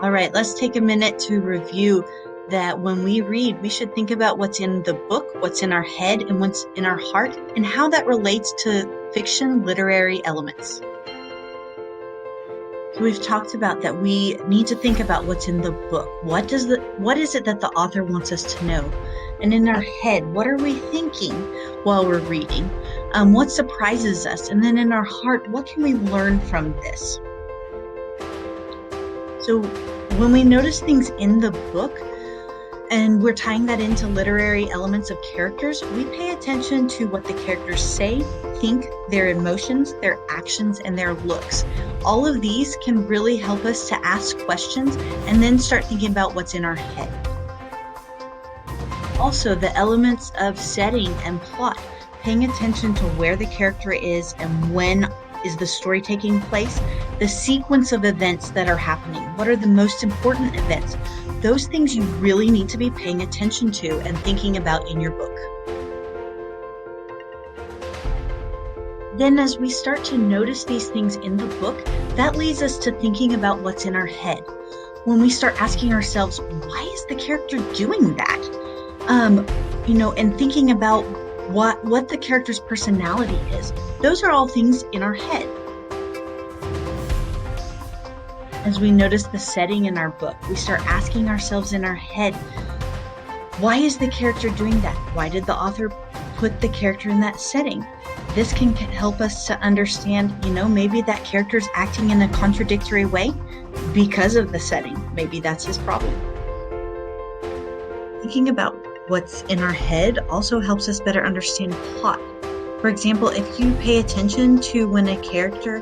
All right, let's take a minute to review that when we read, we should think about what's in the book, what's in our head, and what's in our heart, and how that relates to fiction literary elements. So we've talked about that we need to think about what's in the book. What is it that the author wants us to know? And in our head, what are we thinking while we're reading? What surprises us? And then in our heart, what can we learn from this? So when we notice things in the book and we're tying that into literary elements of characters, we pay attention to what the characters say, think, their emotions, their actions, and their looks. All of these can really help us to ask questions and then start thinking about what's in our head. Also, the elements of setting and plot, paying attention to where the character is and when is the story taking place, the sequence of events that are happening, what are the most important events, those things you really need to be paying attention to and thinking about in your book. Then as we start to notice these things in the book, that leads us to thinking about what's in our head. When we start asking ourselves, why is the character doing that? And thinking about what the character's personality is. Those are all things in our head. As we notice the setting in our book, we start asking ourselves in our head, why is the character doing that? Why did the author put the character in that setting? This can help us to understand, maybe that character's acting in a contradictory way because of the setting. Maybe that's his problem. Thinking about what's in our head also helps us better understand plot. For example, if you pay attention to when a character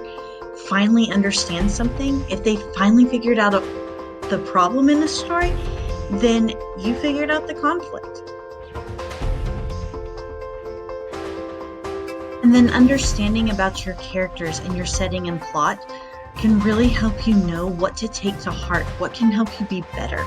finally understands something, if they finally figured out the problem in the story, then you figured out the conflict. And then understanding about your characters and your setting and plot can really help you know what to take to heart, what can help you be better.